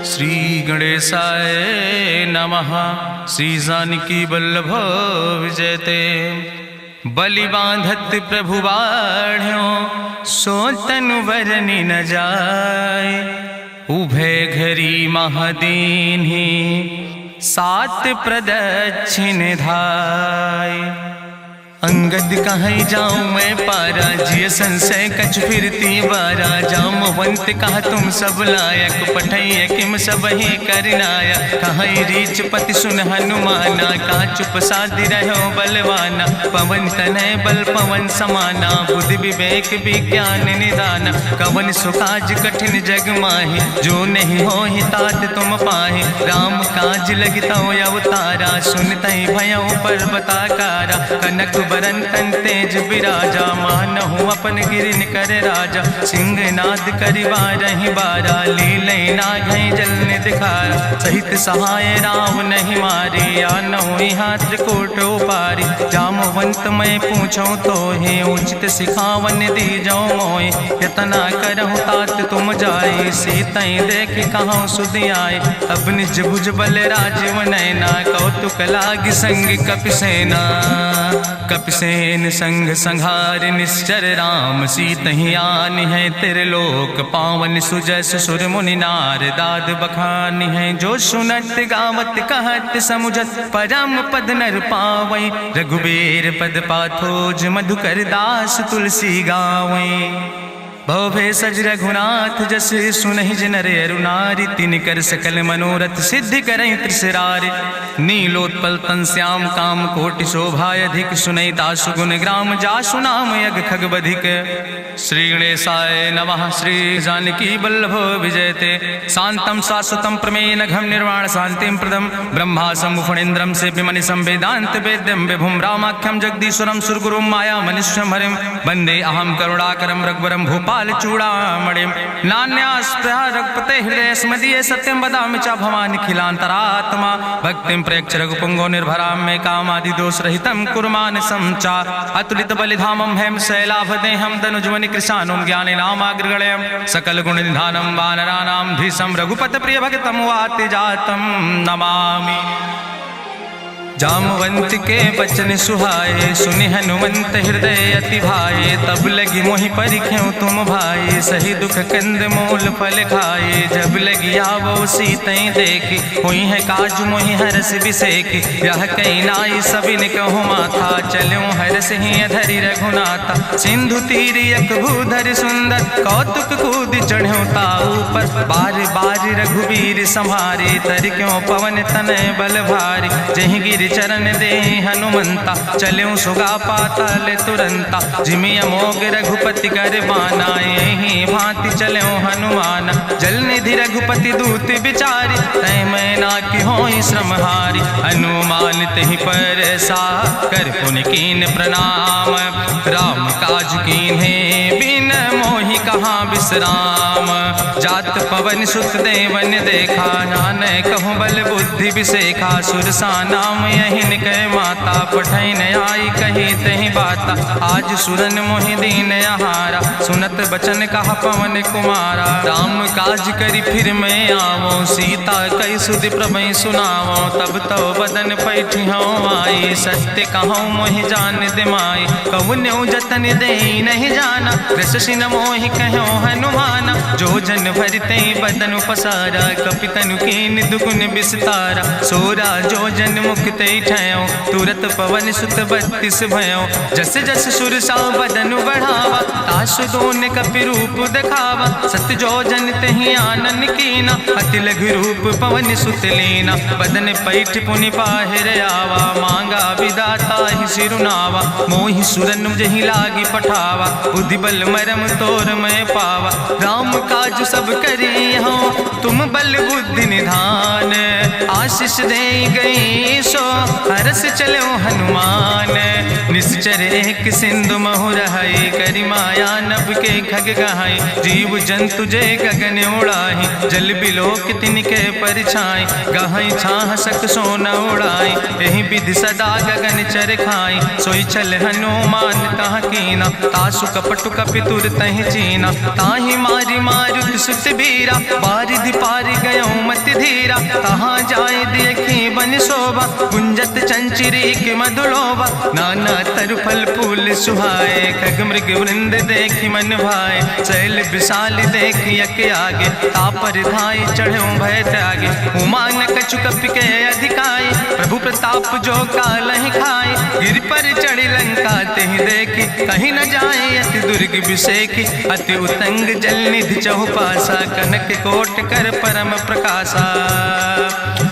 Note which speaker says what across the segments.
Speaker 1: श्री गणेशाय नमः। श्री जानकी वल्लभ विजयते। बलि बांधत प्रभु बाढ़ो सो तनु बरनि न जाय। उभय घरी महादीन्हि सात प्रदक्षिण धाय। अंगद कहीं जाऊं मैं पारा जिय संशय कछ फिरती बारा। जामवंत कहा तुम सब लायक पठैय किम सब ही करनाया। कहीं रीच पति सुन हनुमाना का चुप साधि रहो बलवाना। पवन तनय बल पवन समाना बुद्धि विवेक विज्ञान निदाना। कवन सुकाज कठिन जग माहि जो नहीं हो ही तात तुम पाहि। राम काज लगता अवतारा सुनतहि भयउ पर्वताकारा। कनक बरन तन तेज बिराजा मानहु अपन गिरिन कर राजा। सिंह नाद करि बारहि बारा लीलै नागहि जल दिखारा। सहित सहाय राम नहीं मारे आनहु यहाँ त्रिकोट उपारी। जामवंत मैं पूछो तो हे उचित सिखावन दीजो मोय। यतना करहु तात तुम जाए सीतई देख कहूँ सुधि आए। अब निज भुज बल राजीव नैना कौतुक लाग संग कपिसेना। कपिसेन संग संहार निश्चर राम सीतहि आनि है त्रिलोक पावन। सुजस सुर मुनि नार दाद बखानि है। जो सुनत गावत कहत समुझत परम पद नर पावै। रघुबीर पद पाथोज मधुकर दास तुलसी गावै। भवभय सज रघुनाथ जस सुनहि जनर अरुनारि। तिनकर सकल मनोरथ सिद्धि करहि त्रिसरारि। नीलोत्पल तन श्याम काम कोटि शोभाय अधिक। सुनहि दासु गुण ग्राम जासु नाम यज्ञ खग बधिक। श्री गणेशाय नमः। श्री जानकी वल्लभ विजयते। शांतं शाश्वतं प्रमेयन घम निर्वाण शांतिं प्रदम। ब्रह्मा सम्मुखिन्द्रं सेव्यमणि संवेदांत वेद्यं विभुं रामाख्यं जगदीश्वरं सुरगुरुं माया मनिष्यं हरिं। वंदे अहं करुणाकरं रघुवरं भूपाल चूड़ामणिं। नान्यास्पृहा रघुपते हृदय स्मदीये सत्यं वदामि च भवानिखिलान्तरात्मा। भक्तिं प्रयच्छ रघुपुंगो निर्भरां मे कामादि दोष रहितं कुर्मान् संचार। अतुलित बलिधामं हेम शैलाभदेहं दनुजवनि कृशानुं ज्ञानिनामाग्रगण्यं। सकल गुण निधानं वानराणां धीशं रघुपत प्रिय भक्तं वाति जातं नमामि। जामवंत के बचन सुहाए सुनि हनुमंत हृदय अति भाए। तब लगी मोहि परिख्यउ तुम भाई सही दुख कंद मूल फल खाए। जब लगी आवो सीतई देखी हुई है काज मोहि हरस बिसेखी। यह कहीं नाई सबिन कहूँ माथा चलो हरस ही धरि रघुनाथा। सिंधु तीर यक भूधर सुंदर कौतुक कूद चढ़्यो ताऊ पर। बार बार रघुबीर संहारे तर क्यों पवन तनय बल भारी। जहि गिर चरण दे हनुमंता चल्यों सुगा पाताल तुरंता। जिमि अमोघ रघुपति कर बाना यही भांति चल्यों हनुमाना। जल निधि रघुपति दूत बिचारी तय मैं ना कि होई श्रम हारी। हनुमान तहि पर सा कर पुनि कीन प्रणाम। राम काज कीन्हे बिन मोहि कहाँ विश्राम। जात पवन सुत देवन देखा नानक कहूँ बल बुद्धि विसेखा। सुरसा नाम यही कह माता पठैन आई कही तही बाता। आज सुरन मोहि दीन आहारा सुनत बचन कहा पवन कुमारा। राम काज करी फिर मैं आवो सीता कई सुधि प्रभु सुनावो। तब तो बदन पैठी हूँ आई सत्य कहूँ मोहि जान दिमाई। कहुन्यु जतन दे नहीं जाना कृष्ण मोहि कहो हनुमाना। जो जन भरते बदन पसारा कपितनु कीन दुगुन विस्तारा। सोरा जो जन मुक्त ठयो तुरत पवन सुत 32 भयो। जस जस सुरसा बदन बढ़ावा तासु दोन कपि रूप दिखावा। सत जो जन तहि आनन कीना अति लघु रूप पवन सुत लीना। बदन पैठ पुनि पाहिर आवा मांगा विदाता ही सिरुनावा। मोहि सुरन जहि लागी पठावा बुद्धि बल मरम तोर मैं पावा। राम काज सब करी हो तुम बल बुद्धि निधान। आशीष दे गई सो हरस चलो हनुमान। निश्चर एक सिंधु महु रहाई करी माया नभ के खग गहाई। जीव जंतु जय गगन उड़ाई जल बिलोक तिनके परिछाई। गहाई छाह सक सोन उड़ाई यही विधि सदा गगन चर खाई। सोई चल हनुमान तह कीना तासु कपटु कपितुर तहि चीना। ताहि मारी मारुत सुत बीरा बारिधि पारि गयो मति धीरा, कहाँ जाए देखी बन शोभा, गुंजत चंचिरी की मधुलोभा, नाना तरु फल फूल सुहाए, खग मृग वृंद देखी मन भाए, शैल विशाल देखी यके आगे, तापर धाई चढ़ो भय त्यागे, उमान कछु कपि के अधिकाई, प्रभु प्रताप जो कालहि खाए, गिर पर चढ़ी लंका तेहि देखी, कहीं न जाए अति दुर्ग विषेखी, अति उतंग जल निधि चहुपासा, कनक कोट कर परम प्रकाशा,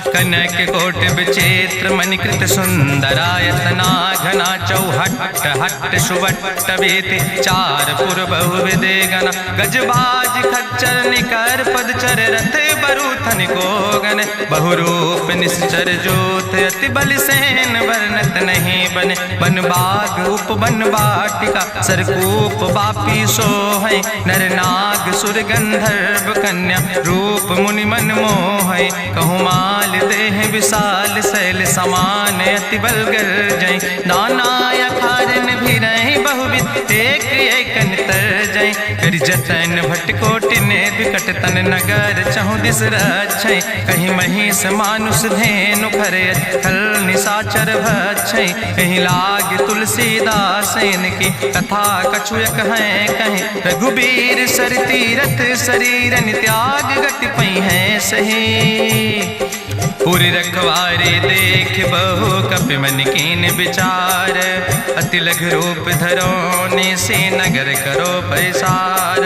Speaker 1: कनक कोट विचित्र मणिकृत सुंदरायतना, घना चौहट्ट हट्ट सुवट्ट वेति, चार पुर बहुविधे गण, गजबाज खच्चर निकर पदचर, रथ बरूथन को गण, बहुरूप निश्चर जोत, अति बल सेन वर्णत नहीं बने, बन बाग उपवन वाटिका, सरकूप बापी सोहै, नर नाग सुर गंधर्व कन्या, रूप मुनि मन मोहै, कहूँ माल देह विशाल शैल समान, अति बल गर्जै, नाना अखारन भी रही बहुविध, एक एक अंतर जय, करि जतन भटकोटि ने विकट तन नगर, चहु दिस रक्षै, कहीं महिष मानुष धेनु खरे, खल निशाचर भक्षै, कहीं लाग तुलसीदास इनकी, कथा कछुयक है कहीं, रघुबीर सर तीरथ शरीरन त्याग गति पई है सही, पूरी रखवारे देख बहु कपि मन कीन विचार, अति लघु रूप धरो निसे नगर करो पैसार,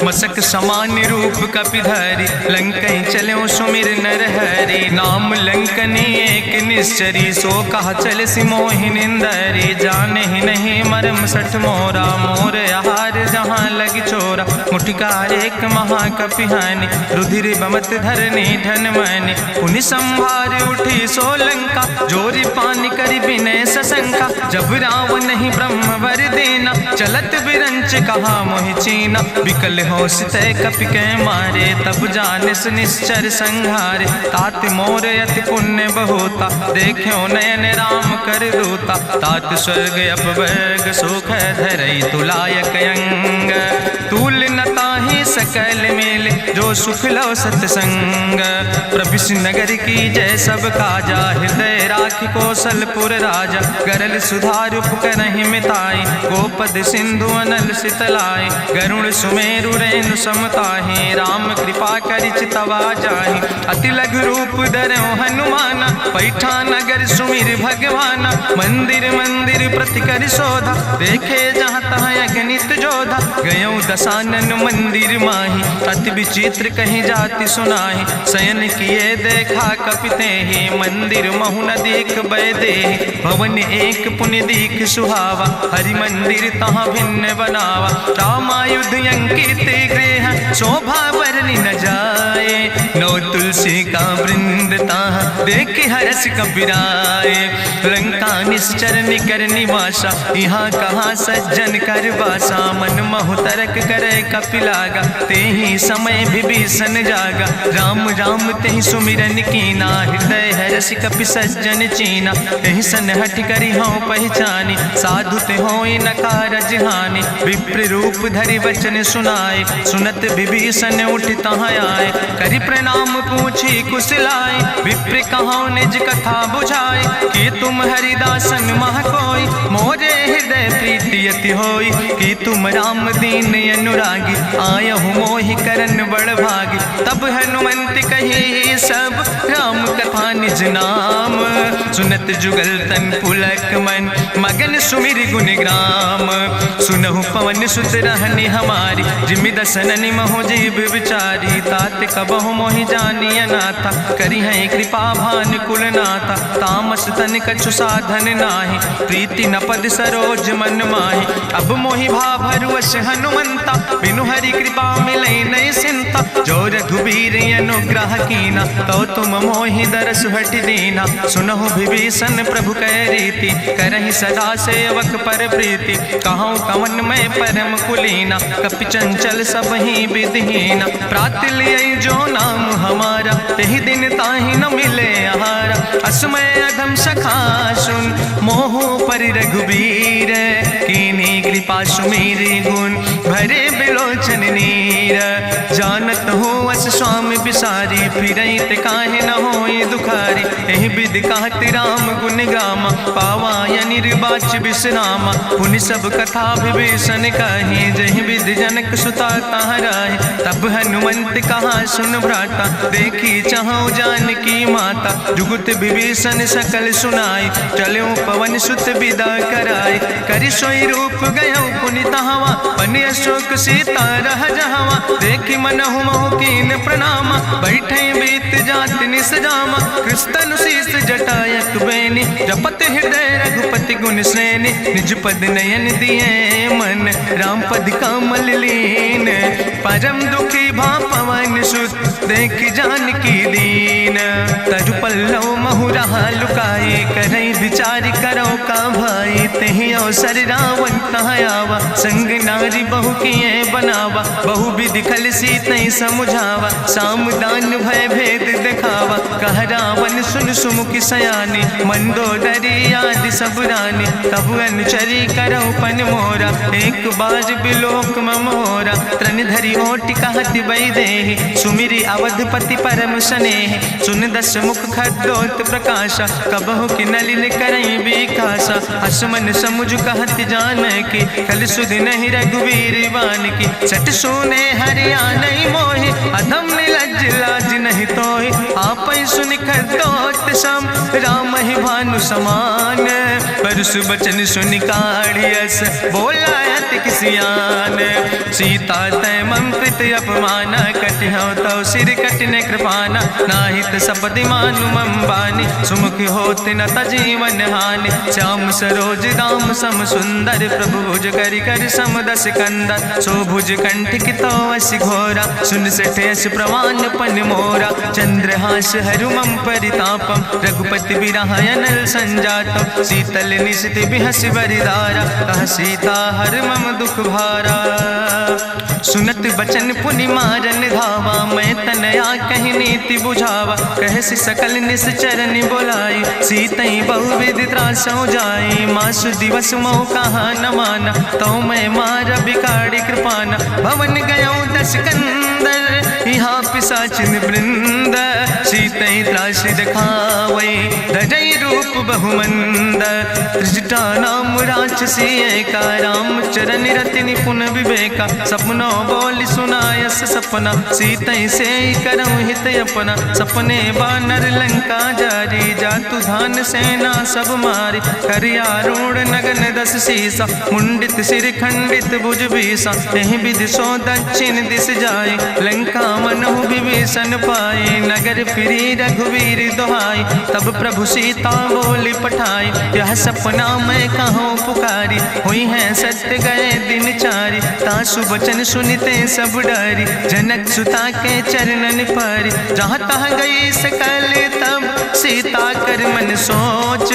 Speaker 1: मसक समान रूप कपि धरि, लंकई चलो सुमिर नर हरि, नाम लंकनी एक निश्चरी, सो कहा चल सिमोहि निंदरी, जाने ही नहीं मरम सठ मोरा, मोर आहार जहाँ लग चोरा, मुठिका एक महाकपि हानि, रुधिर बमत धरनी धन मनि, पुनि संभार उठी सोलंका, जोरी पानी करी विनय सशंका, जब रावण नहीं ब्रह्म वर देना, चलत विरंच कहा मोहि चीना, विकल हो सितय कपि के मारे, तब जानिस निश्चर संहारे, तात मोर अति पुण्य बहुता, देखो नयन राम कर दूता, तात स्वर्ग अपवर्ग सुख धरई तुलायक अंग, तूल न ताहि सकल मेल, जो सुख लो सत्संग, प्रभिस नगर की जय सब काजा, हृदय राखि कौशलपुर राजा, गरल सुधार उपकरहि मिताई, गोपद सिंधु अनल सितलाई, गरुण सुमेरु रेणु समताहि, राम कृपा करि चितवा जाहि, अति लघु रूप धरौ हनुमाना, पैठा नगर सुमिर भगवाना, मंदिर मंदिर प्रति कर शोधा, देखे जहाँ तहाँ अगणित जोधा, गयो दशानन मंदिर माही, अति विचित्र कहीं जाति सुनाही, शयन किए देखा कपिते ही, मंदिर महु न दीख बैदे, भवन एक पुण्य दीख सुहावा, हरि मंदिर तहाँ भिन्न बनावा, रामायुध अंकित गृह, शोभा वर्णि न जाए, नौ तुलसी का वृंद तहाँ देख हरस कबीराए, लंका निश्चर निकर निवासा, यहाँ कहाँ सज्जन कर बासा, मन महु तरक करे कपिलागा, तेहि समय विभीषण जागा, राम राम तेहि सुमिरन कीना, हृदय हरसि कपि सज्जन चीना, एहि सन हठ करि हऊँ पहचानी, साधु ते होई न कारज हानि, विप्र रूप धरि वचन सुनाए, सुनत विभीषण उठि तहाँ आए, करि प्रणाम पूछी कुशलाए, विप्र कहौं निज कथा बुझाए, कि तुम हरिदासन मह कोई, मोरे हृदय प्रीति अति होई, कि तुम राम दीन अनुरागी, आयहु मोहि करन बड़ भागी, तब हनुमंत कही सब राम कथा निज नाम, सुनत जुगल तन पुलक मन, मगन सुमिर गुण ग्राम, सुनहु पवन सुत रहनी हमारी, जिमि दसननि महु जीव विचारी, तात कबहु मोहि जानिय नाथा, करि हैं कृपा भान कुल नाथा, तामस तन कछु साधन नाही, प्रीति न पद सरोज मन माही, अब मोहि भाभरुवश हनुमंता, बिनु हरि कृपा मिलै नहीं सिंता, जो रघुबीर अनुग्रह कीना, तो तुम मोहि दरस हट दीना, सुनहु विभीषण प्रभु कै रीति, करहि सदा सेवक पर प्रीति, कहूँ कवन में परम कुलीना, कपि चंचल सब ही विधिहीना, प्रात लियै जो नाम हमारा, तेहि दिन ताहि न मिले आहारा। असमय अधम सखा सुन मोह पर रघुबीर, कीनी कृपा सुमेरी गुण भरे बिलोचन नीर। जानत हो अस स्वामी बिसारी, फिरैत काहे न होई दुखारी। एहि विधि कहत राम गुण गामा, पावा या निर्वाच विश्रामा। पुनि सब कथा विभीषण कही, जहि विधि जनक सुता तहराहि। तब हनुमंत कहा सुन भ्राता, देखी चाहु जानकी माता। जुगुत विभीषण सकल सुनाई, चलो पवन सुत विदा कराई। करि सोई रूप गयो पुनि तहवा, बनि अशोक सीता रह जहवा। देखी मनहु मोह कीन प्रणामा, बैठे बीत जात निस जामा। कृष्ण शीस जटायक बेनी, जपत हृदय रघुपति गुण श्रेणी। निज पद नयन दिए मन, राम पद कमल लीन। परम दुखी भा पवन सुत, देख जानकी दीन। तरु पल्लव महु रहा लुकाई, करई विचार करो का भाई। तेहि अवसर रावण तहाँ आवा, संग नारी बहु किए बनावा। बहु विधि खल सीतहि समुझावा, साम दान भय भेद दिखावा। कह रावण सुन सुमुखी सयानी, मंदोदरी आदि सब रानी। तब अनुचरी करो पन मोरा, एक बार बिलोक मोरा। तृण धरि ओटि कहत वैदेही, सुमिरी अवधपति परम स्नेह। सुन दस मुख खद्योत प्रकाशा, कबहु कि नलिन करई विकासा। असमन समुझ कहत जानकी, कल सुधि नहीं रघुवीर बान की। सट सुने हरिया नहीं मोहि, अधम निलज्ज लाज नहीं तोहि। आपै सुनि खद्योत सम, राम ही भानु समान। परसु बचन सुनि काढ़ियस, बोला अति किसियान। सीता तै मम कृत अपमाना, कटिहौ तौ सिर कटिन कृपाना। नाहित सपदि मानु मम बानी, सुमुख होत न तजीवन हानि। श्याम सरोज राम सम सुंदर, प्रभु भुज करि कर सम दस कंदर। सो भुज कंठ कितो अस घोरा, सुन सठेस प्रमाण पन मोरा। चंद्रहास हरु मम परितापम, रघुपति बिरहायनल संजातम। शीतल निशित बिहस बरिदारा, कह सीता हर मम दुख भारा। सुनत बचन पुनि मारन धावा, मैं तनया कहि नीति बुझावा। कहसि सकल निश्चरनि बोलाई, सीतई बहुविधि त्रासौ जाई। मासु दिवस मोह कहा न माना, तो मैं मार बिकाड़ी कृपाना। भवन गयो दस कंदर, यहाँ पिशाचिन वृंद। सीतई त्रास दिखावै, धजई रूप बहुमंद। त्रिजटा नाम राक्षसी एका, राम चरण रति निपुण विवेका। सपनो बोल सुनायस सपना, सीतई से करऊँ हित अपना। सपने बानर लंका जारी, जातु धान सेना सब मारी। करियारूढ़ नगन दस सीसा, मुंडित सिर खंडित भुज बीसा। एहि विधि सो दक्षिण दिस जाए, लंका मनहु विभीषण पाए। नगर फिरी रघुवीर दोहाई, तब प्रभु सीता बोली पठाई। यह सपना मैं कहूँ पुकारी, हुई है सत्य गए दिन चारी। तासु वचन सुनिते सब डरी, जनक सुता के चरणन परी। जहाँ तहाँ गई सकल तब सीता कर मन सोच।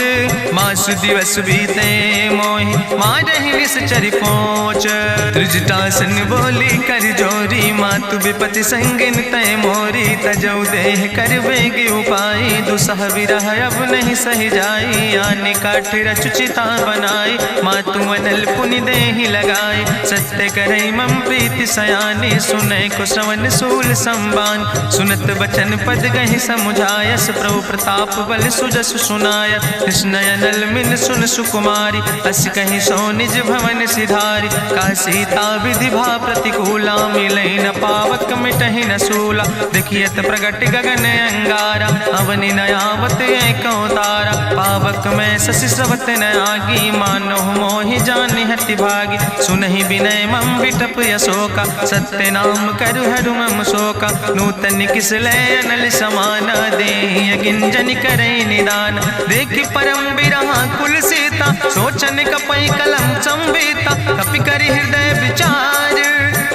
Speaker 1: मासु दिवस बीते मोहि, मारहि निश्चर पहुँच। त्रिजटासन बोली कर जोरी, मातु विपति संगिन तय मोरी। तजौ देह कर वेग उपाय, दुसह विरह अब नहीं सह जाई। आने काठ रचुचिता बनाई, मातु मनल पुनि देहि लगाई। सत्य करई मम प्रीति सयानी, सुनय को श्रवण सूल संबान। सुनत बचन पद गहि समुझायस, प्रभु प्रताप बल सुजस सुनाय। कृष्णयनल मिन सुन सुकुमारी, अस कहि सो निज भवन सिधारी। का सीता विधि भा प्रतिकूला, मिलई न पावक मिटहि न सूला। देखियत प्रगट गगन अंगारा, अवनि न आवत एको तारा। पावक में शशि स्रवत न आगी, मानो मोहि जानि हति भागी। सुनहि विनय मम विटप यशोका, सत्य नाम करु हरु मम शोका। नूतन किस लय अनल समाना, देहि गिंजन करई निदान। देखि परम बिरहा कुल सीता, सोचन कपई कलम संबीता। कपि करि हृदय विचार,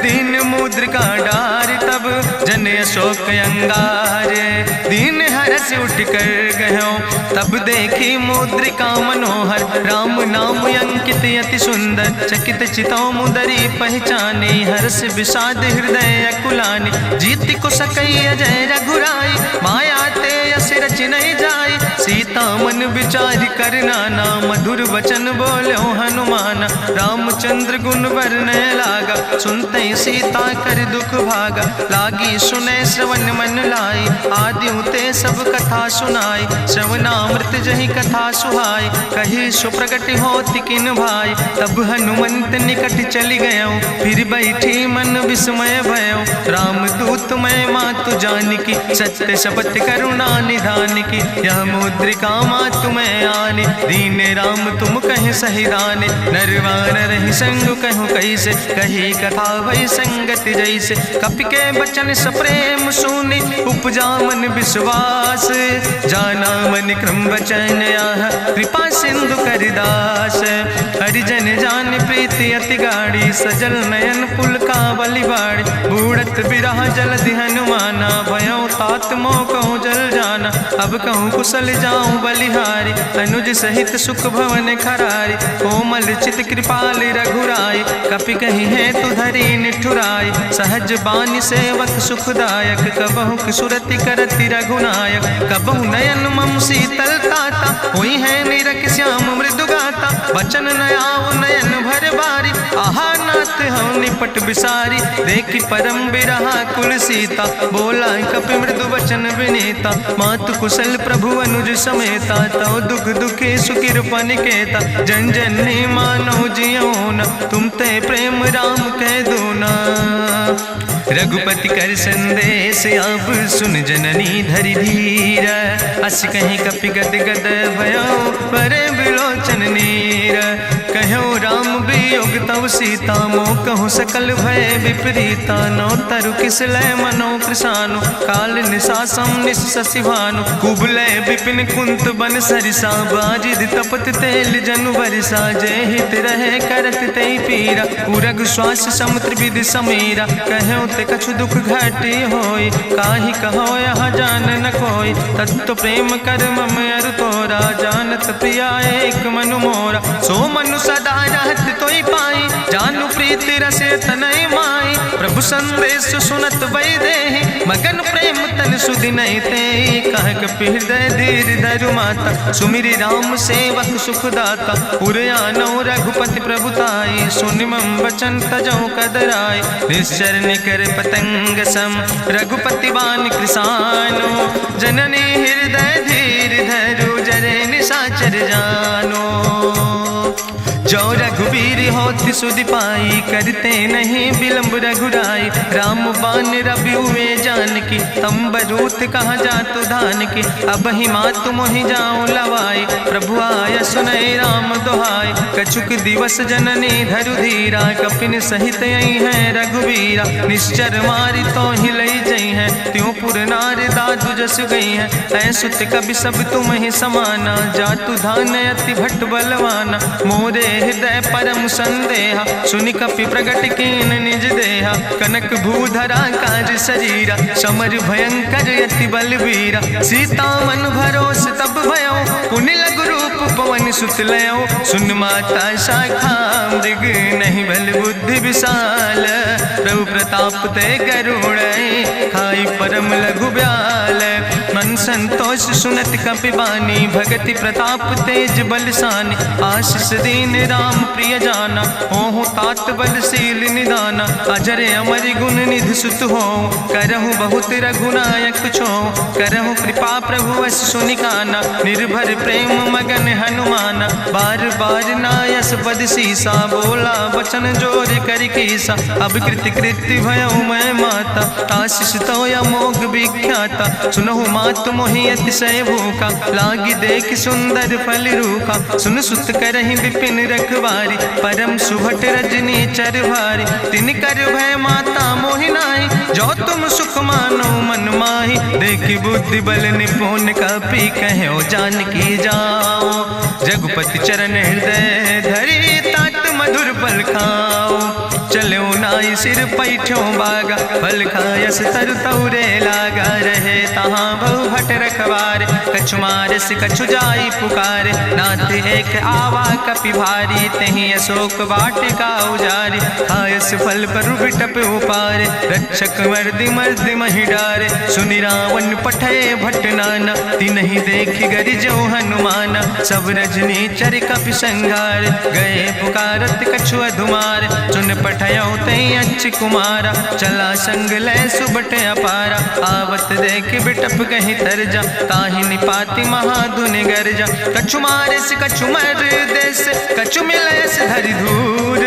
Speaker 1: दीन मुद्रिका डार। तब जन अशोक अंगार, दीन हरस उठ कर गयो। तब देखी मुद्रिका मनोहर, राम नाम अंकित अति सुंदर। चकित चितौ मुदरी पहचानी, हर्ष विषाद हृदय अकुलानी। जीत को सकई अजय रघुराई, माया बच नहीं जाए। सीता मन विचार कर नाना, मधुर वचन बोलो हनुमान। रामचंद्र गुण वर्णय लागा, सुनते सीता कर दुख भागा। लागी सुने श्रवण मन लाई, आदि ते सब कथा सुनाई। श्रवणामृत जहि कथा सुहाई, कही सुप्रगट होति किन भाई। तब हनुमंत निकट चली गयो, फिर बैठी मन विस्मय भयो। रामदूत मैं मातु जानकी, सत्य शपथ करुणा निधान की। यह मुद्रिका मातु मैं आने, दीन राम तुम कहे सही दाने। नरवान रही संग कहूँ कैसे, कही कथा भई संगत जैसे। कपि के बचन सप्रेम सुनी, उपजा मन विश्वास। जाना मन क्रम बचन आह, कृपा सिंधु करिदास। हरिजन जान प्रीति अति गाड़ी, सजल नयन पुल का बलिबाड़ी। बूढ़त बिरह जलधि हनुमाना, भयो तात मोह कहूँ जल जाना। अब कहूँ कुशल जाऊँ बलिहारी, अनुज सहित सुख भवन खरारी। कोमल चित कृपाल रघुराई, कपि कही है तु धरी निठुराई। सहज बानी सेवक सुखदायक, कबहु सुरति करति रघुनायक। कबहु नयन मम शीतल ताता, हुई है निरख श्याम मृदु गाता। बचन नयाव नयन भर बारी, आहा नाथ हम निपट बिसारी। देखी परम बिरहा कुल सीता, बोला कपि मृदु वचन विनीता। मातु कुशल प्रभु अनुज समेता, तव दुख दुखे सुकृपा निकेता। जन जननी मानो जियो न, तुम ते प्रेम राम कह दो ना। रघुपति कर संदेश अब सुन जननी धरि धीर। अस कहीं कपि गद गद भयो, परे बिलोचन नीर। कहो राम वियोग तव सीता, मोह कहूँ सकल भय विपरीता। नौ तरु किस लय मनो कृसानु, काल निशासम निशि भानु। कुबलय विपिन कुंत बन सरिसा, बाजिद तपत तेल जनु बरिसा। जय हित रहे करत ते पीरा, उरग श्वास समुद्र विधि समीरा। कहो ते कछु दुख घाटी होई, काहि कहो यहाँ जान न कोई। तत्व प्रेम कर मम अरु तोरा, जानत प्रिया एक मनु मोरा। सो मनु सदा रहत तोई पाई, जानु प्रीति रसे तनय माई। प्रभु संदेश सुनत वै देहि, मगन प्रेम तन सुधि नहीं ते। कह कपि हृदय धीर धरु माता, सुमिरि राम सेवक सुखदाता। उरयानो रघुपति प्रभुताई, सुनि मम वचन तजौ कदराई। निश्चर निकर पतंग सम, रघुपति बान कृसानो। जननी हृदय धीर धरु, जरे निशाचर जानो। जो रघुबीर होति सुधि पाई, करते नहीं विलम्ब रघुराई। राम बान रवि हुए जानकी, तम्बरूत कहाँ जातु धान की। अब ही मातु मोहि जाऊँ लवाई, प्रभु आय सुनय राम दुहाई। कछुक दिवस जननी धरु धीरा, कपिन सहित यही है रघुबीरा। निश्चर मारी तो हिलई जई है, त्यों पुर नार दादु जस गई है। ऐसुत कवि सब तुम ही समाना, जातु धान अति भट्ट बलवाना। मोरे हृदय परम संदेहा, सुनि कपि प्रगट कीन निज देहा। कनक भूधरा काज शरीरा, समर भयंकर यति बलवीरा। सीता मन भरोस तब भयो, पुनि लघु रूप पवन सुत लयो। सुन माता शाखा मृग, नहीं बल बुद्धि विशाल। प्रभु प्रताप ते गरुड़, खाई परम लघु ब्याल। मन संतोष सुनत कपि बानी, भगति प्रताप तेज बलसानी। आशीष दीन राम प्रिय जाना, ओहु तात बलशील निदाना। अजर अमर गुण निधि सुत हो, करहु बहुत रघुनायक छो। करहु कृपा प्रभु अस सुनिकाना, निर्भर प्रेम मगन हनुमाना। बार बार नायस पद सीसा, बोला वचन जोर कर कीसा। अब कृति कृति भयो मैं माता, आशीष तो अमोघ विख्याता। सुनहु मातु मोहि अतिशय भूखा, लागी देख सुंदर फल रूखा। सुन सुत करहि विपिन रखवारी, परम सुभट रजनी चर भारी। तिन कर भय माता मोहि नाहि, जो तुम सुख मानो मन माहि। देखि बुद्धि बल निपुण कपि, कहो जानकी जाओ। जगुपति चरण हृदय धरि, तात मधुर फल खाओ। चलो नाई सिर पैठों बागा, फल खायस तरु तौरे लागा। रहे तहाँ बहु भट रखवारे, कछु मारस कछु जाई पुकारे, नाथ एक आवा कपि भारी, तहीं अशोक वाटिका उजारी, खायस फल पर बिटप उपारे, रक्षक मर्दि मर्दि महि डारे, सुनि रावण पठय भट्ट नाना, तिन्हि देखि गरिजो हनुमाना, सब रजनी चर कपि संघार, गए पुकारत कछु अधुमार, चुन पठयो तई अच्छ कुमारा, चला संग लय सुबट अपारा, आवत देख बिटप कहीं तरजा, ताहि निपाति महाधुनि गर्जा, कछु मारस कछु मर देस, कछु मिलयस धरि धूर,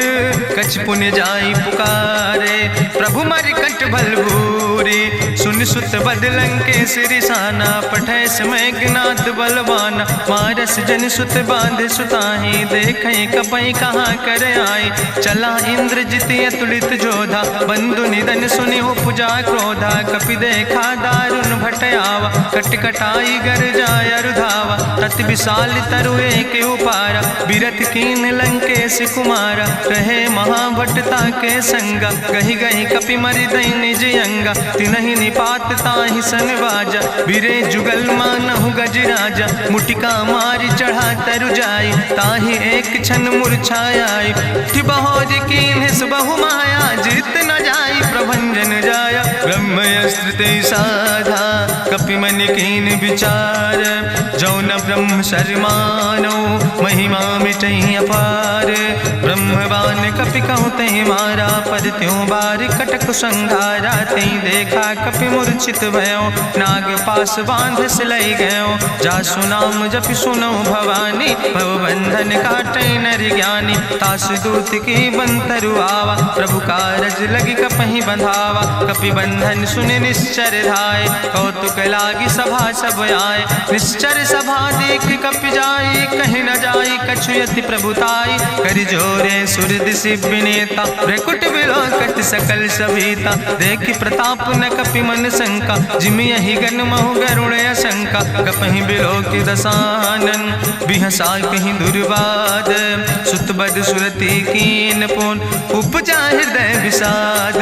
Speaker 1: कछ पुण्य जाई पुकारे, प्रभु मर कंठ बलबूरी, सुन सुत बदलं के सिरिसाना, पठय समय ज्ञात बलवाना, मारस जन सुत बांध सुताही, देखें कपई कहाँ कर आई, चला इंद्रजित अतुलित जोधा, बंधु निधन सुनि उपजा क्रोधा, कपि देखा दारुण भटयावा, कट कटाई गर जाय रुधावा, तत विशाल तरु एक उपारा, बिरथ कीन लंकेश कुमारा, रहे महाभटता के संगा, गही गही कपि मरि दई निज अंगा, तिनहि निपात ताहि सन बाजा, बिरे जुगल मानहु गजराजा, मुटिका मारी चढ़ा तरु जाई, ताहि एक क्षण मूर्छाई, बहोज कीन बहु माया, जीत न जाई प्रभंजन जाया, ब्रह्मस्त्र ते साधा, कपि मन कीन विचार, जौन ब्रह्म शर्मानो, महिमा मिटई अपार, ब्रह्मवान कपि कहु तहि मारा, पद त्यों बार कटक संघारा, तई देखा कपि मूर्छित भयो, नाग पास बांध सिलई गयो, जासु नाम जपि सुनो भवानी, भवबंधन काटै नर ज्ञानी, तास दूत की बंतरु आवा, प्रभु कारज लगी कपहि बंधावा, कपि बंधन सुनि निश्चर धाय, कौतुक लागी सभा सब आए, निश्चर सभा देख कपि जाई, कहीं न जाई कछु यति प्रभुताई, करि जोरे सुर दिसि विनेता, ब्रकुट विलोकट सकल सभीता, देखि प्रताप न कपि मन शंका, जिमि यहि गन महु गरुण शंका, कपहि बिलोकि दसानन, बिहसा कहीं दुर्वाद, सुत बद सुरति कीन पुन, उपजा हृदय विषाद,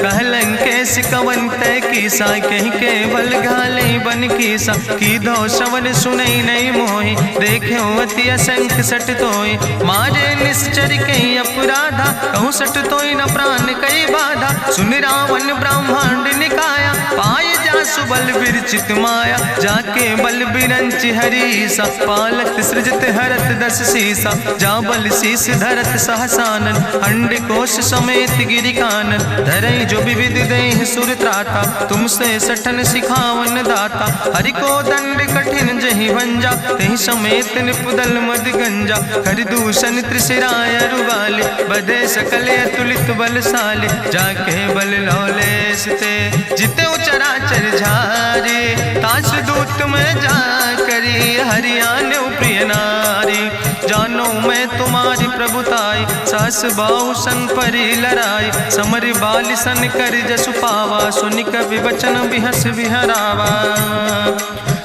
Speaker 1: कहलन कैस कवन तय कीसा, कहीं केवल घाले बन कीसा, की दो श्रवण सुनई नहीं मोहि, देखे अति असंख्य सट तोय, मारे निश्चर कई अपराधा, कहूँ सट तोय न प्राण कई बाधा, सुन रावण ब्रह्मांड निकाया, पाए जासु बल विरचित माया, जाके बल बिरंच हरीसा, पालक सृजत हरत दस सीसा, जा बल शीस धरत सहसानन, अंड कोश समेत गिरि कानन, धरई जो विविध देह सुर त्राता, तुमसे सठन सिखावन दाता, हरि को दंड कठिन जहि भंजा, तहि समेत निपुदल मद गंजा, कर दूषण त्रिशिराय रुवाले, बदे सकल अतुलित बलशाले, जाके बल लौलेस ते, जिते चराचर झारे, तास दूत में जा करी, हरियाण प्रिय नारी, जानो मैं तुम्हारी प्रभुताई, सास बाहु सन परी लड़ाई, समर बाल सन कर जसु पावा, सुनि कवि वचन बिहस बिहरावा,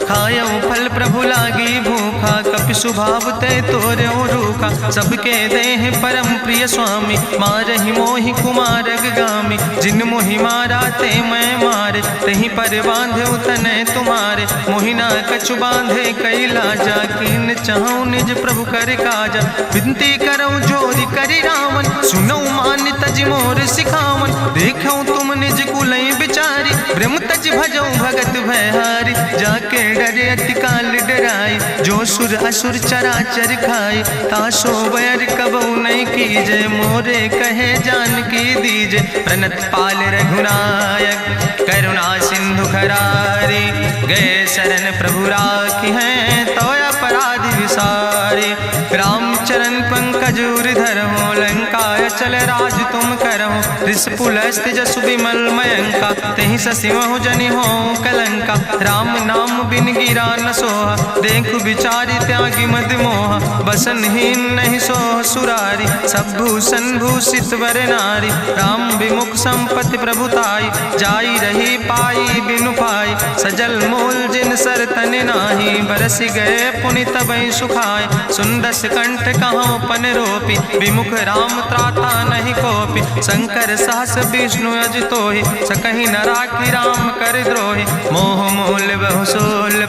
Speaker 1: खायो फल प्रभु लागी भूखा, कपि स्वभाव ते तोर्यो रूखा, सबके देह परम प्रिय स्वामी, मारहि मोहि कुमारग गामी, जिन मोहि मारा ते मैं मारे, तहीं पर बांधे तने तुम्हारे, मोहिना कछु बांधे कई लाजा, कीन चाहूं निज प्रभु कर काजा, विनती करऊं जोरी करि रावण, सुनऊ मान तज मोर सिखावन, देखऊं तुम निज कुलई बिचारी, ब्रह्म तज भजऊं भगत भयहारी, जाके डरे अति काल डराई, जो सुर असुर चराचर खाए, तासो बैर कबऊ नहीं कीजे, मोरे कहे जान की दीजे, प्रणत पाल रघुनायक, करुणा सिंधु खरारी, गए शरण प्रभु राखी हैं, तो अपराध विसारे, रामचरण पंकज उर्धर हो, लंका चल राज तुम करहो, रिसपुलस्त जसु विमल मयंका, तेहि ससिमहु जनि हो कलंका, राम नाम बिन गिरा न सोहा, देखु बिचारी त्यागी मद मोहा, बसनहीन नहीं सोह सुरारी, सब भूषण भूषित वर नारी, राम विमुख संपत्ति प्रभुताई, जाई रही पाई बिनु पाई, सजल मूल जिन सर तन नाही, बरस गए पुनि तबई सुखाए, सुंदस कंठ कहाँ पन रोपी, विमुख राम त्राता नहीं कोपी, शंकर सहस विष्णु अज तोहि, सकहि न राखी राम कर द्रोहि, मोह मूल बहु सोल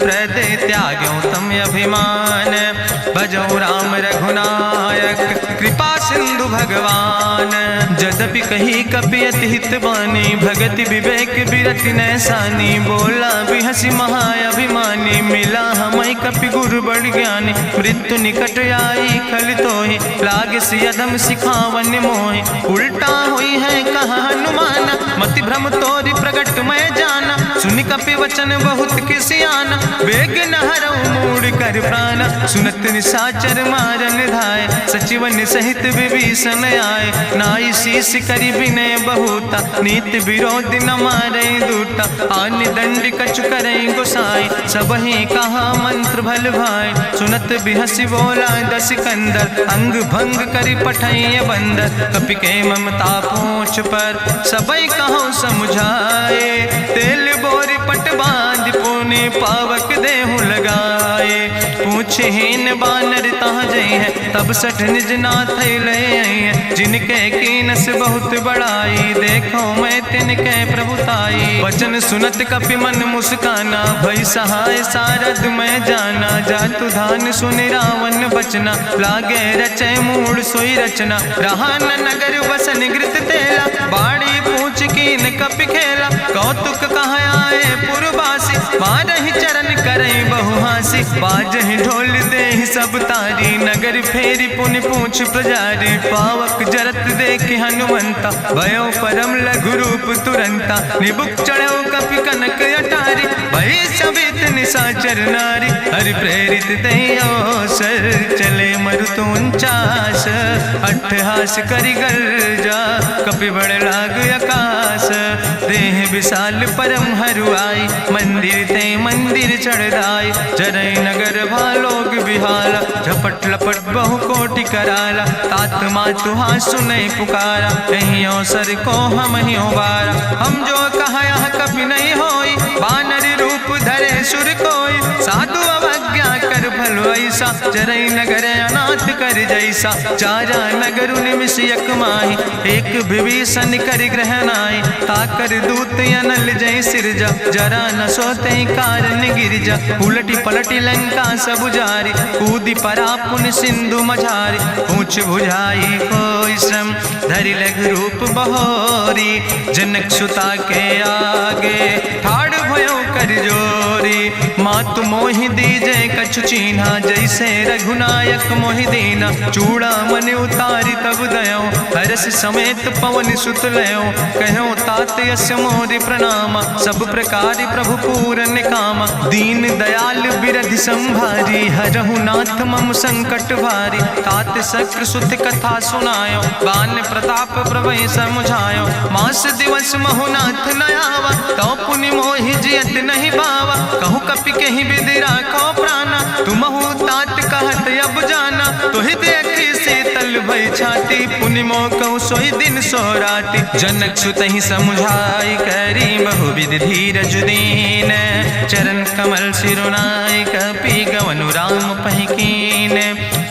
Speaker 1: अभिमान। भजौ राम रघुनायक कृपा सिंधु भगवान। जदपि कही कपि अति हित बानी, भगति विवेक बिरति नैसानी। बोला बिहसी महाअभिमानी, मिला हमई कपि गुरु बड़ ज्ञानी। मृत्यु निकट आई खल तोहि, लागे सियदम सिखावन मोहि। उल्टा हुई है कहा हनुमान, मति भ्रम तोरि प्रगट मैं जाना। सुनि कपि वचन बहुत किसियाना, बेग न हरऊ मूढ़ कर प्राण। सुनत निशाचर मारन धाय, सचिवन सहित विभीषण आए। नाई शीस करि विनय बहुता, नीति विरोध न मारे दूता। आनि दंड कछु करे गोसाई, सबहि कहा मंत्र भल भाई। सुनत बिहसी बोला दस कंदर, अंग भंग करि पठैय बंदर। कपि के ममता पूछ पर, सबई कहो समुझाए। तेल बोरी पट बांध पुनि, पावक देहु लगाए। पूछे हीन बानर तहाँ जई है, तब सठ निज नाथ ले आई है। जिनके कीनस बहुत बड़ाई, देखो मैं तिनके प्रभुताई। वचन सुनत कपि मन मुस्काना, भई सहाय सारद मैं जाना। जातु धान सुनि रावण बचना, लागे रचय मूढ़ सोई रचना। रहा न नगर बसन घृत तेला, बाड़ी पूछ कीन कपि खेला। कौतुक कहाँ आए पुरवासी, मारहि चरण करई बहुहासी। बाजहि ढोल देहि सब तारी, नगर फेरी पुनि पूछ प्रजारी। पावक जरत देखि हनुमंता, भयो परम लघु रूप तुरंता। निबुक चढ़ो कपि कनक अटारी, भई सबित निशाचर नारी। हरि प्रेरित दई अवसर, चले मरुत 49। अट्ठहास करि गर्जा, कपि बड़ लाग आकाश। देह विशाल परम हरुआई, मंदिर ते मंदिर चढ़ाई। जरई नगर भालोग बिहाला, झपट लपट बहु कोटि कराला। तात मातु हाँ सुनई पुकारा, कहीं अवसर को हम ही बारा। हम जो कहा यह कभी नहीं होई, बानर रूप धरे सुर कोई। साधु अवज्ञा कर भल ऐसा, जरई नगर अनाथ कर जैसा। चारा नगर निमिष यक माही, एक विभीषण कर ग्रहणाई। ताकर दूत अनल जय सिरजा, जरा न सोते कारण गिरजा। उलटी पलटी लंका सब जारी, कूदी परा पुन सिंधु मझारी। पूछ बुझाई कोई श्रम, धरि लघु रूप बहोरी। जनक सुता के आगे, ठाड़ भयो कर जोरी। मातु मोहि दीजे कछु चीन्हा, जैसे रघुनायक मोहि दीना। चूड़ा मन उतारी तब दयो, हरस समेत पवन सुत लयो। कहो तात यस मोरि प्रणामा, सब प्रकार प्रभु पूरन कामा। दीन दयाल बिरधि संभारी, हरहु नाथ मम संकट भारी। तात शक्र सुत कथा सुनायो, बान प्रताप प्रभय समुझायो। मास दिवस महु नाथ न आवा, तो पुनि मोहि जियत नहीं बावा। कहु कपि कहीं विधि राखो प्राणा, तुमहु तात कहत अब जाना। तुहि देखी शीतल भई छाती, पुनि मोह कहु सोई दिन सोराती। जनक सुत ही समुझाई, करी बहु विधि धीरज दीन। चरण कमल सिरुनाई, कपि गवनु राम पहि कीन।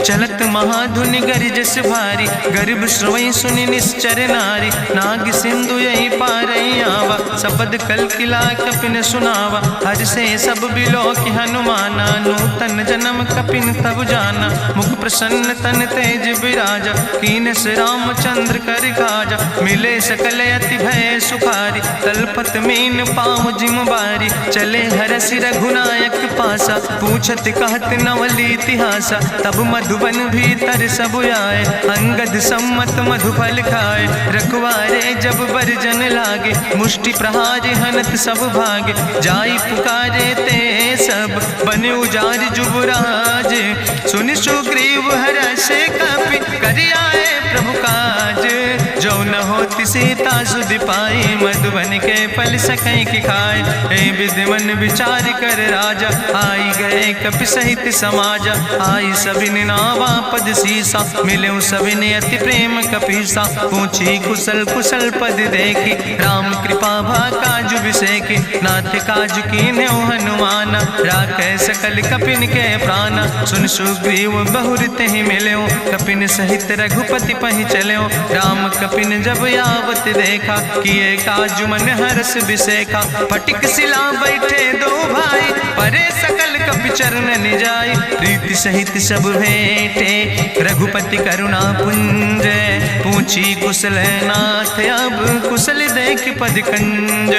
Speaker 1: चलत महाधुनि गरिजस भारी, गर्भ श्रवई सुनि निश्चर नारी। नाग सिंधु यही पारई आवा, सबद कल किला कपिन सुनावा। हर से सब बिलो कि हनुमाना, नूतन जन्म कपिन तब जाना। मुख प्रसन्न तन तेज विराजा, कीन से रामचंद्र कर काजा। मिले सकल अति भय सुखारी, तलपत मीन पाँव जिम बारी। चले हरसि रघुनायक पासा, पूछत कहत नवल इतिहासा। तब मधुबन भीतर सब आए, अंगद सम्मत मधुफल खाए। रखवारे जब बरजन लागे, मुष्टि प्रहार हनत सब भागे। जाई पुकारे ते सब, बन उजार जुबराज। सुनि सुग्रीव हरषे कपि, करि आए प्रभु काज। जो न होति सीता सुधि पाई, मधुबन के फल सकई की खाए। हे विधि मन विचार कर राजा, आई गए कपि सहित समाजा। आई सबिन नावा पद सीसा, मिले सबिन अति प्रेम कपीसा। पूछी कुशल कुशल पद देखी, राम कृपा भा काज बिसेकी। नाथ काज कीन्हे हनुमाना, राखे सकल कपिन के प्राणा। सुन सुग्रीव बहुर तेहि मिल्यो, कपिन सहित रघुपति पहि चल्यो। राम कपिन जब आवत देखा, किए काज मन हरस बिसेखा। फटिक सिला बैठे दो भाई, परे सकल कपि चरण जाय, प्रीति सहित सब भेंटे रघुपति करुणा पुंज, पूछी कुशल नाथ अब कुशल देख पद कंज,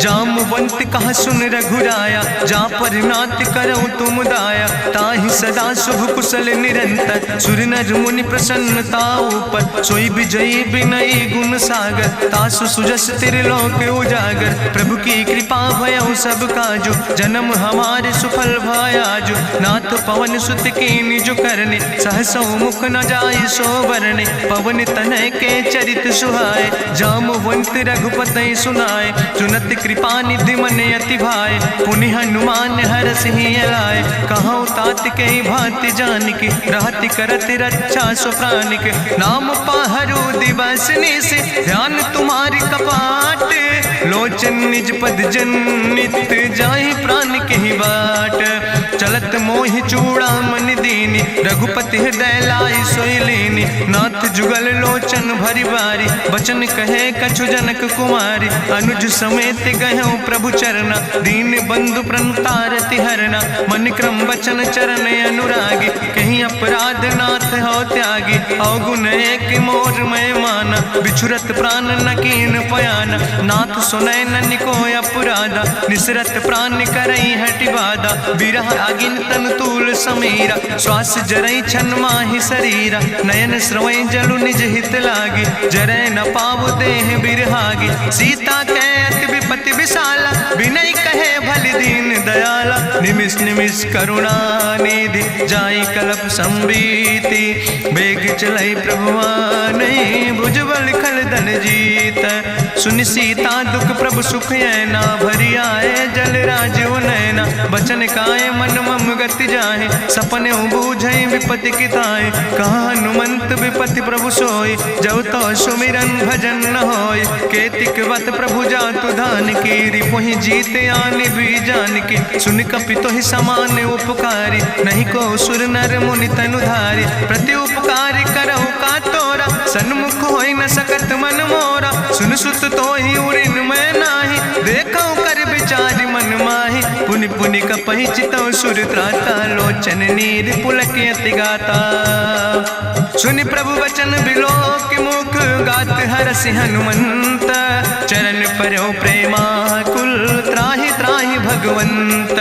Speaker 1: जामवंत कहा सुन रघुराया, जा पर नाथ करो तुम दाया, ताहि सदा शुभ कुशल निरंतर, सुर नर मुनि प्रसन्नता ऊपर, सोई विजयी विनयी गुण सागर, तासु सुजस त्रिलोक उजागर, प्रभु की कृपा भयउ सब काजु, जन्म हमारे सुफल भयाजु, नाथ पवन सुत की निज करने, सहसो मुख न जाय सो बरने, पवन तनय के चरित सुहाए, जामवंत रघुपति सुनाए, चुनत कृपा निधि मन अति भाए, पुनि हनुमान हरष ही लाए, कहौं तात के भांति जानिके, रहति करत रक्षा सो प्राणिक, नाम पाहरो दिवस निस, ध्यान तुम्हारी कपाट, लोचन निज पद जनित, जाहि प्राण के ही बाट, चलत मोहि चूड़ामणि दीनी, रघुपति हृदय लाई सोई लीनी, नाथ जुगल लोचन भरि बारी, बचन कहे कछु जनक कुमारी, अनुज समेत गहु प्रभु चरना, दीन बंधु प्रणतारति हरना, मन क्रम बचन चरण अनुरागी, कहीं अपराध नाथ हो त्यागी, अवगुण एक मोर मैं माना, बिछुरत प्राण न कीन पयाना, नाथ सुनय ननि को अपराधा, निसरत प्राण करई हटि बाधा, बिरह आगिन तन तूल समीरा, श्वास जरई छन माहि शरीरा, नयन श्रवै जलु निज हित लागी, जरय न पाव देह बिरहागी, सीता कै अति विपति विशाला, विनय कहे भलि दीन दयाला, निमिष निमिष करुणा निधि, जाई कलप संबीति, बेग चलई प्रभुआनै, भुजबल खलदन जीत, सुनि सीता दुख प्रभु सुख ऐना, भरि आए जल राज नैना, बचन काए मन मम गति जाहे, सपने बूझई विपति किताए, कहा हनुमंत विपति प्रभु सोई, जब तो सुमिरन भजन न होय, केतिक वत प्रभु जातु धान की, रिपुहि जीत आनि भी जान की, सुन कपि तोहि समान उपकारी, नहीं को सुर नर मुनि तनुधारी, प्रति उपकार करहु का तोरा, सन्मुख होई न सकत मन मोरा, सुन सुत तोहि उरिन मैं नाही, देखौ कर विचार मन माहि, पुनि पुनि कपहि चितौ सुर त्राता, लोचन नीर पुलक अति गाता, सुनि प्रभु वचन बिलोक मुख, गात हरसि हनुमंत, चरण परौ प्रेमाकुल, त्राहि त्राहि भगवंत,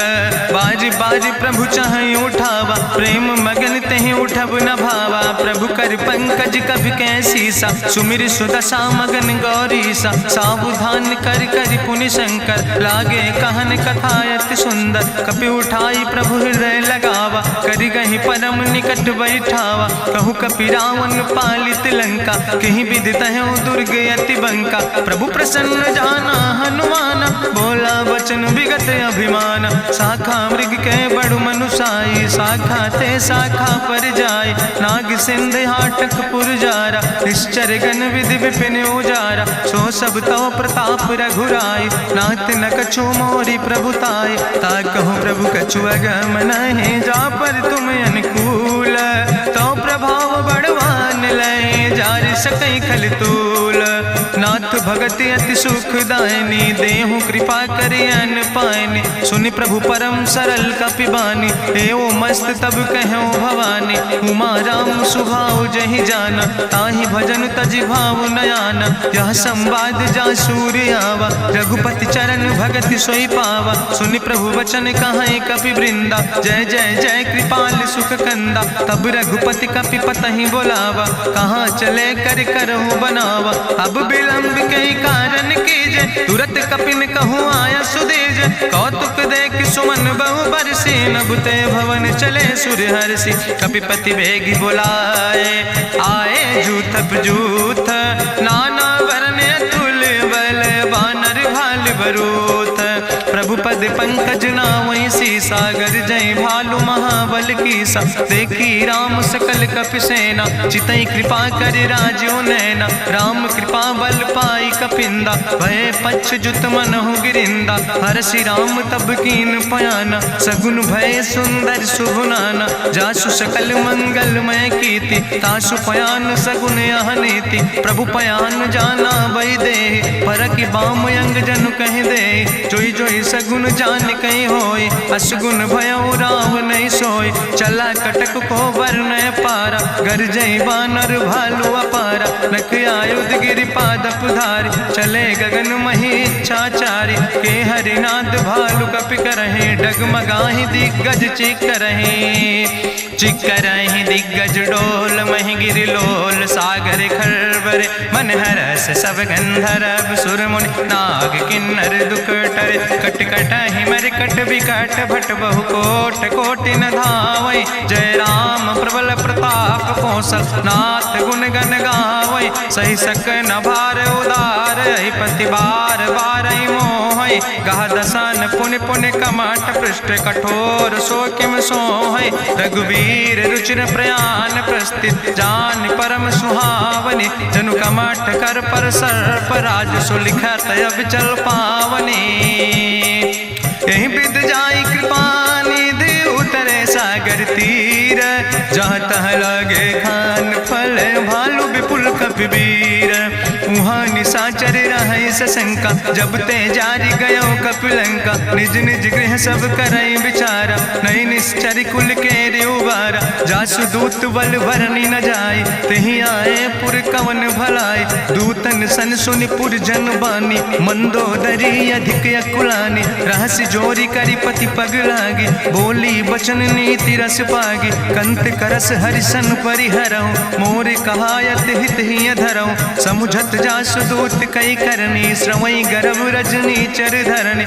Speaker 1: बाज बाज प्रभु चाहि उठावा, प्रेम मगन तेहि उठब न भावा, प्रभु कर पंकज कभि कैसीसा, सुमिर सुदशा मगन गौरीसा, सावधान कर कर पुनि शंकर, लागे कहन कथा अति सुंदर, कपि उठाई प्रभु हृदय लगावा, करि गहि परम निकट बैठावा, कहु कपि रावण पालित लंका, कहीं विधि तहु दुर्ग अति बंका, प्रभु प्रसन्न जाना हनुमाना, बोला वचन विगत अभिमान, शाखा मृग के बड़ु मनुसाई, शाखा ते शाखा पर जाय, नाग सिंध हाटक पुरजारा, निश्चर गण विधि विपिन उजारा, सो सब तव प्रताप रघुराई, नाथ न कछु मोरी प्रभुताई, ता कहूँ प्रभु कछु अगम नहीं, जा पर तुम अनुकूल, तो प्रभाव बड़वान लय, जार सकई खल तूल, नाथ भगति अति सुखदायनी, देहु कृपा करि अन पायनी, सुनि प्रभु परम सरल कपिबानी, एवं मस्त तब कहूँ भवानी, उमा राम सुभाव जहि जाना, ताहि भजन तजि भाव नयाना, यह संवाद जा सूर्य आवा, रघुपति चरण भगति सोई पावा, सुनि प्रभु वचन कहाई कपि वृंदा, जय जय जय कृपाल सुख कंदा, तब रघुपति कपि पतहि बोलावा, कहाँ चले कर करहु बनावा, अब विलंब कई कारण कीजे, तुरत कपिन कहूँ आया सुदेज, कौतुक देख सुमन बहु बरसी, नभते भवन चले सुर हर्षि, कपिपति वेगी बुलाए, आए जूथप जूथ, नाना वर्ण तुल बल, बानर भाल बरूथ, प्रभु पद पंकज नावै सीसा, गर्जय भालु महाबल कीसा, देखी राम सकल कपि सेना, चितई कृपा कर राजो नैना, राम कृपा बल पाई कपिंदा, भय पक्ष जुत मनहु गिरिंदा, हरषि राम तब कीन पयाना, सगुन भय सुंदर शुभनाना, जासु सकल मंगलमय कीर्ति, तासु पयान सगुन यह नीति, प्रभु पयान जाना वही दे, परकि बाम अंग जनु कह दे, जोई जोई सगुन जान कहीं होय, 10 गुण भयो राव नहीं सोय, चला कटक को वर्ण पारा, गरजई बानर भालू अपारा, नख आयुध गिरि पादप धारी, चले गगन मही इच्छाचारी, के हरिनाद भालू कपि करहि, डगमगाहि दिग्गज चिकरहि दिग्गज डोल, महि गिरि लोल सागर खरबर, मन हरस सब गंधर्व सुर मुनि, नाग किन्नर दुख टरे, कट कटहि मरकट विकट, भट बहु कोट कोटि न धावै, जय राम प्रबल प्रताप कौशल, नाथ गुण गण गावै, सही सक न भार उदार, पति बार बारई मोहै, गह दसन पुनि पुनि कमठ, पृष्ठ कठोर सो किम सोहै, रघुवीर रुचिर प्रयाण प्रस्थित, जान परम सुहावनी, जनु कमठ कर पर सर्प, राज सुलिखत अब चल पावनी, यही विद जाई कृपा निधि, उतरे सागर तीर, जहाँ तह लगे खान फल, भालू विपुल कपिवीर, उहाँ निशाचर रहै सशंका, जब ते जारी गयो कपिलंका, निज निज गृह सब करई विचारा, नहीं निश्चर कुल के उबारा, जासु दूत बल भरनी न जाय, तेहि आए पुर कवन भलाई, दूतन सन सुनि पुर जन बानी, मंदोदरी अधिक अकुलानी, रहस्य जोरी करि पति पग लागी, बोली बचन नीति रस पागी, कंत करस हरिसन परिहरऊँ, मोर कहायत हित ही धरऊँ, समुझत जासु दूत कई करनी, श्रवई गर्भ रजनी चर धरनी,